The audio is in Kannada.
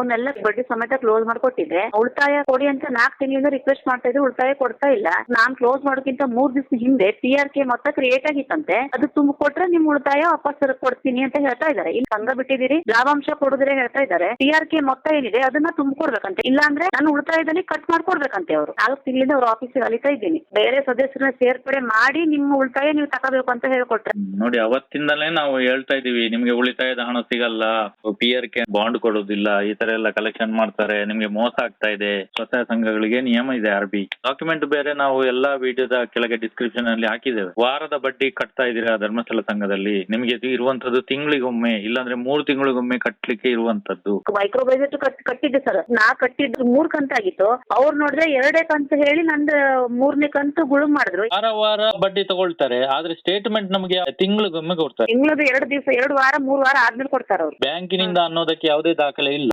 ಅವನ್ನೆಲ್ಲ ಬಡ್ಡಿ ಸಮೇತ ಕ್ಲೋಸ್ ಮಾಡ್ಕೊಟ್ಟಿದ್ದೆ. ಉಳಿತಾಯ ಕೊಡಿ ಅಂತ 4 ತಿಂಗಳಿಂದ ರಿಕ್ವೆಸ್ಟ್ ಮಾಡ್ತಾ ಇದ್ರು, ಉಳಿತಾಯ ಕೊಡ್ತಾ ಇಲ್ಲ. ನಾನ್ ಕ್ಲೋಸ್ ಮಾಡೋಕ್ಕಿಂತ 3 ದಿವಸ ಹಿಂದೆ PRK ಮೊತ್ತ ಕ್ರಿಯೇಟ್ ಆಗಿತ್ತಂತೆ, ಅದು ತುಂಬ ಕೊಟ್ರೆ ನಿಮ್ ಉಳಿತಾಯ ವಾಪಸ್ ಕೊಡ್ತೀನಿ ಅಂತ ಹೇಳ್ತಾ ಇದಾರೆ. ಇಲ್ಲಿ ಸಂಘ ಬಿಟ್ಟಿದ್ದೀರಿ, ಲಾಭಾಂಶ ಕೊಡಿದ್ರೆ ಹೇಳ್ತಾ ಇದಾರೆ. PRK ಮೊತ್ತ ಏನಿದೆ ಅದನ್ನ ತುಂಬಿಕೊಡ್ಬೇಕಂತೆ, ಇಲ್ಲ ಅಂದ್ರೆ ನಾನು ಉಳಿತಾಯದಲ್ಲಿ ಕಟ್ ಮಾಡ್ಕೊಡ್ಬೇಕಂತೆ. ಅವರು 4 ತಿಂಗಳಿಂದ ಅವ್ರ ಆಫೀಸಿಗೆ ಅಲಿತಾ ಇದ್ದೀನಿ. ಬೇರೆ ಸದಸ್ಯರನ್ನ ಸೇರ್ಪಡೆ ಮಾಡಿ ನಿಮ್ಮ ಉಳಿತಾಯ ನೀವು ತಗೋಬೇಕು ಅಂತ ಹೇಳ್ಕೊಟ್ರೆ. ನೋಡಿ, ಅವತ್ತಿಂದಲೇ ನಾವು ಹೇಳ್ತಾ ಇದೀವಿ, ನಿಮ್ಗೆ ಉಳಿತಾಯದ ಹಣ ಸಿಗಲ್ಲ, PRK ಬಾಂಡ್ ಕೊಡೋದಿಲ್ಲ, ಈ ತರ ಎಲ್ಲ ಕಲೆಕ್ಷನ್ ಮಾಡ್ತಾರೆ, ನಿಮ್ಗೆ ಮೋಸ ಆಗ್ತಾ ಇದೆ. ಸ್ವಸಹಾಯ ಸಂಘಗಳಿಗೆ ನಿಯಮ ಇದೆ RBI ಡಾಕ್ಯುಮೆಂಟ್ ಬೇರೆ. ನಾವು ಎಲ್ಲಾ ವಿಡಿಯೋದ ಕೆಳಗೆ ಡಿಸ್ಕ್ರಿಪ್ಷನ್ ಅಲ್ಲಿ ಹಾಕಿದ್ದೇವೆ. ವಾರದ ಬಡ್ಡಿ ಕಟ್ತಾ ಇದೀರಾ ಧರ್ಮಸ್ಥಳ ಸಂಘದಲ್ಲಿ, ನಿಮ್ಗೆ ಇದು ಇರುವಂತದ್ದು ತಿಂಗಳಿಗೊಮ್ಮೆ ಇಲ್ಲಾಂದ್ರೆ 3 ತಿಂಗಳಿಗೊಮ್ಮೆ ಕಟ್ಲಿಕ್ಕೆ ಇರುವಂತದ್ದು. ಮೈಕ್ರೋ ಬಜೆಟ್ ಕಟ್ಟಿದ್ದೆ ಸರ್, ನಾ ಕಟ್ಟಿದ್ದು 3 ಕಂತಾಗಿತ್ತು. ಅವ್ರು ನೋಡಿದ್ರೆ 2 ಕಂತು ಹೇಳಿ ನಂದು 3ನೇ ಕಂತು ಗುಳುಂ ಮಾಡಿದ್ರು. ವಾರ ಬಡ್ಡಿ ತಗೊಳ್ತಾರೆ, ಆದ್ರೆ ಸ್ಟೇಟ್ಮೆಂಟ್ ನಮಗೆ ತಿಂಗಳಿಗೊಮ್ಮೆ ಕೊಡ್ತಾರೆ. ತಿಂಗಳಿಗೆ 2 ದಿವಸ, 2 ವಾರ 3 ವಾರ ಆದ್ಮೇಲೆ ಕೊಡ್ತಾರೆ ಅವ್ರು. ಬ್ಯಾಂಕಿನಿಂದ ಅನ್ನೋದಕ್ಕೆ ಯಾವುದೇ ದಾಖಲೆ ಇಲ್ಲ.